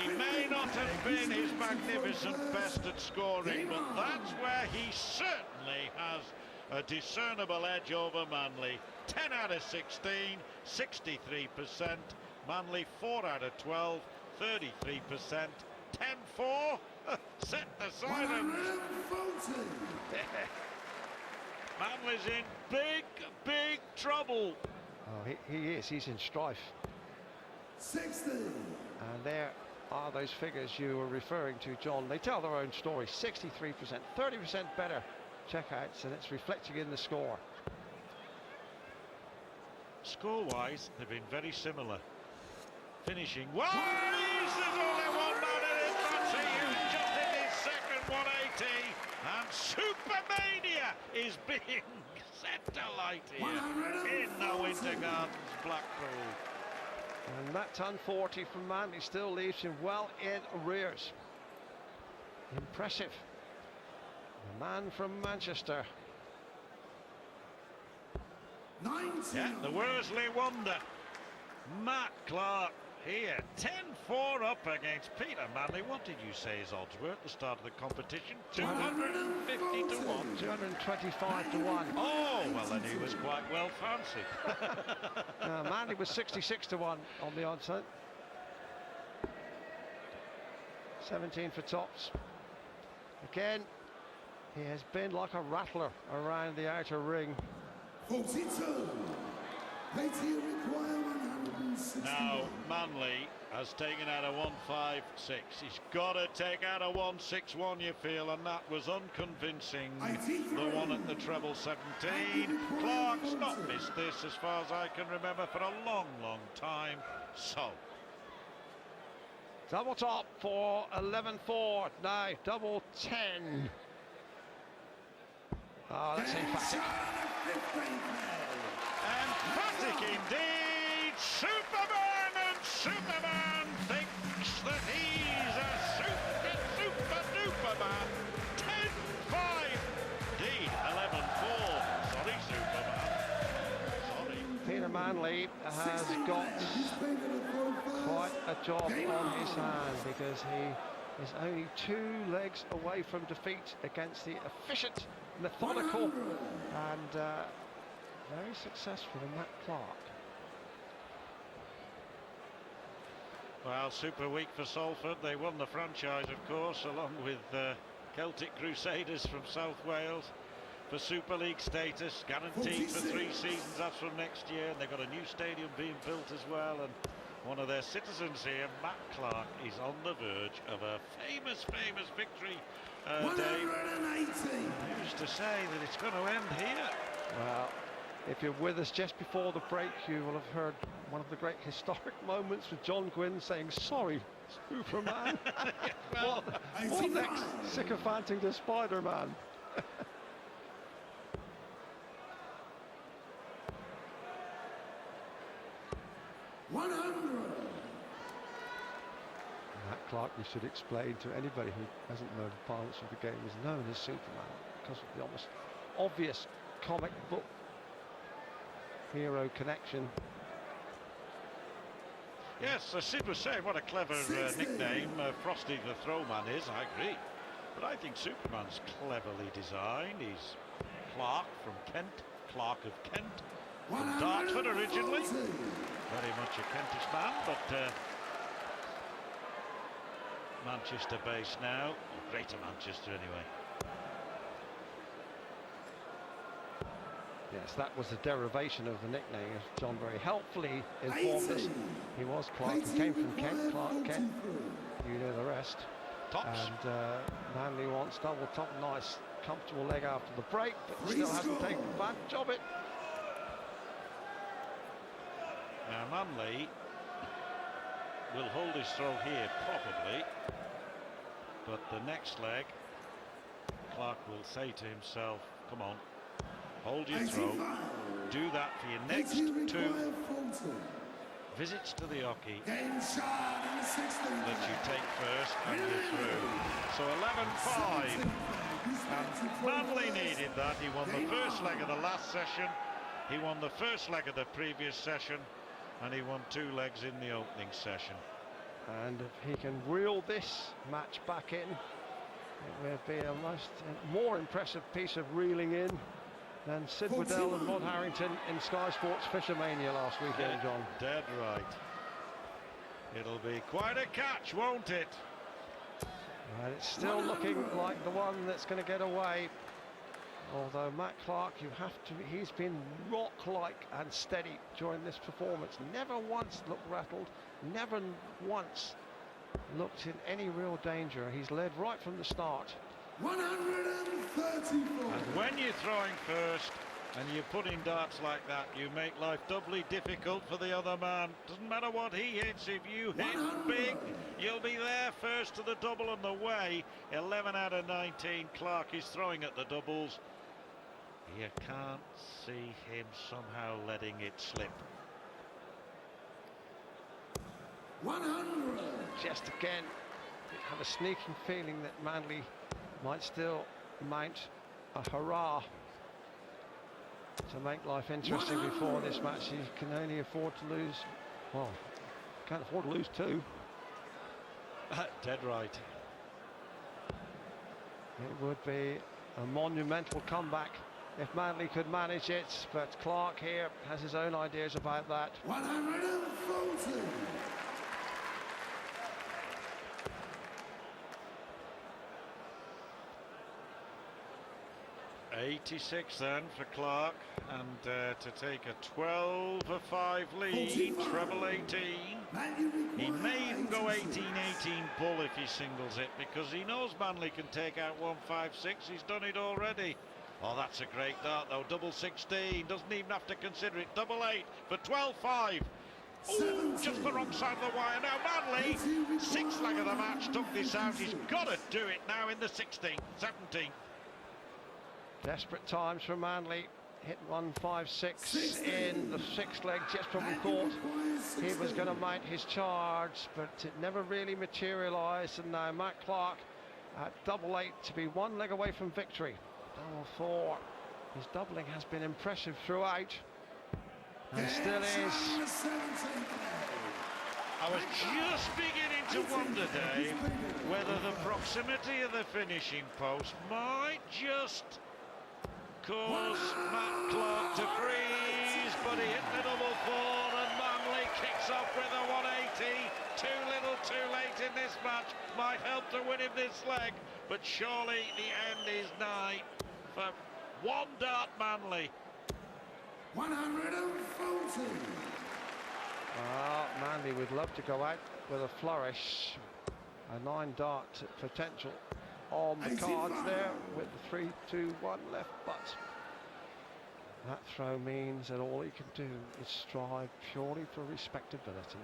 He may not have been his magnificent best at scoring, but that's where he certainly has a discernible edge over Manley. 10 out of 16, 63%. Manley 4 out of 12, 33%. 10-4. Set the silence. Manley's in big trouble. Oh, he is. He's in strife. 60. And there are those figures you were referring to, John. They tell their own story. 63%, 30% better checkouts, and it's reflecting in the score. Score-wise, they've been very similar. Finishing. There's only one man in it. That's a huge jump in his second 180. And Supermania is being set to light here in the Winter Gardens, Blackpool. And that ton 40 from Manley still leaves him well in arrears. Impressive. The man from Manchester. 90. Yeah, the Worsley wonder, Matt Clark here, 10-4 up against Peter Manley. What did you say his odds were at the start of the competition? 250 to 1. 225 to 1. Oh, well then he was quite well fancied. Manley was 66 to 1 on the odds. 17 for tops. Again, he has been like a rattler around the outer ring. 42. Plating require 160. Now, Manley has taken out a 156. He's got to take out a 161, you feel, and that was unconvincing. The one at the treble 17. Clark's not missed this, as far as I can remember, for a long time. So, double top for 11-4. Now, double 10. Oh, that's emphatic. Emphatic indeed. Superman, and Superman thinks that he's a super duper man. 10-5. Indeed, 11-4. Sorry, Superman. Sorry. Peter Manley has got quite a job on his hands, because he is only 2 legs away from defeat against the efficient, methodical and very successful Matt Clark. Well, super week for Salford. They won the franchise, of course, along with Celtic Crusaders from South Wales for Super League status, guaranteed for 3 seasons. That's from next year. And they've got a new stadium being built as well. And one of their citizens here, Matt Clark, is on the verge of a famous victory. 180. Who's to say that it's going to end here? Well, if you're with us just before the break, you will have heard one of the great historic moments with John Gwynn saying, "Sorry, Superman." Well, what next? Sycophanting to Spider-Man. Matt Clark, you should explain to anybody who hasn't known the parlance of the game, is known as Superman because of the almost obvious comic book hero connection. Yes, as Sid was saying, what a clever nickname Frosty the Throwman is, I agree. But I think Superman's cleverly designed. He's Clark from Kent, Clark of Kent, from Dartford originally. Very much a Kentish man, but Manchester based now, or Greater Manchester anyway. Yes, that was a derivation of the nickname, as John very helpfully informed us. He was Clark, he came from Kent, Clark Kent. You know the rest. Tops. And Manley wants double top, nice, comfortable leg after the break, but still hasn't taken advantage of it. Now Manley will hold his throw here, probably. But the next leg, Clark will say to himself, come on, hold your throw, do that for your next 2 visits to the hockey that you take first and you're through. So 11-5, and Manley needed that. He won the first leg of the last session, he won the first leg of the previous session, and he won 2 legs in the opening session. And if he can reel this match back in, it will be a more impressive piece of reeling in than Sid Waddell and Rod Harrington in Sky Sports Fishermania last weekend, John. Dead right. It'll be quite a catch, won't it? And it's still looking like the one that's going to get away. Although Matt Clark, he's been rock-like and steady during this performance. Never once looked rattled, never once looked in any real danger. He's led right from the start. 134. And when you're throwing first and you're putting darts like that, you make life doubly difficult for the other man. Doesn't matter what he hits, if you hit big, you'll be there first to the double on the way. 11 out of 19, Clark is throwing at the doubles. You can't see him somehow letting it slip. 100. Just again, I have a sneaking feeling that Manley might still mount a hurrah to make life interesting before this match. He can only afford to lose, well, can't afford to lose two. Dead right. It would be a monumental comeback if Manley could manage it, but Clark here has his own ideas about that. 140. 86 then for Clark, and to take a 12-5 lead, treble 18. He may even go 18-18 pull if he singles it, because he knows Manley can take out 156. He's done it already. Oh, that's a great dart though. Double 16, doesn't even have to consider it. Double 8 for 12-5. Oh, just the wrong side of the wire. Now Manley, sixth leg of the match, took this out. He's got to do it now in the 16th, 17th. Desperate times for Manley. Hit 156 in the sixth leg just when we thought he was going to mount his charge, but it never really materialised. And now Matt Clark at double 8 to be one leg away from victory. Double 4. His doubling has been impressive throughout, and still is. I was just beginning to wonder, Dave, whether the proximity of the finishing post might just cause Matt Clark to freeze, but he hit the double 4 and Manley kicks off with a 180. Too little too late in this match, might help to win him this leg, but surely the end is nigh for one dart Manley. 140. Well, Manley would love to go out with a flourish. A 9 dart potential on the cards there with the 3-2-1 left, but that throw means that all he can do is strive purely for respectability.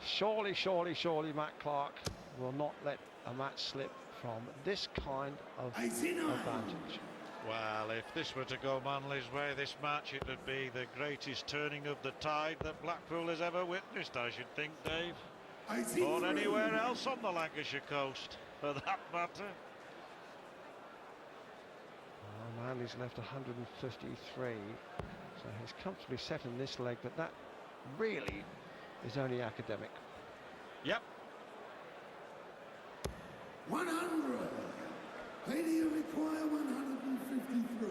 Surely, surely, surely Matt Clark will not let a match slip from this kind of advantage. Well, if this were to go Manley's way, this match, it would be the greatest turning of the tide that Blackpool has ever witnessed, I should think, Dave. Or anywhere else on the Lancashire coast, for that matter. Well, Manley's left 153, so he's comfortably set in this leg, but that really is only academic. Yep. 100. Lady require 153.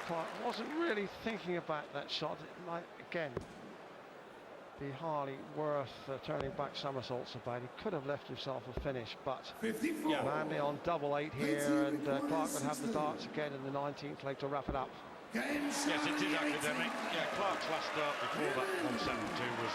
Clark wasn't really thinking about that shot. It might again be hardly worth turning back somersaults about. He could have left himself a finish, but Manley on double 8 here, and Clark would have the darts again in the 19th leg to wrap it up. Yes, it is academic. Yeah, Clark's last dart before that 172 was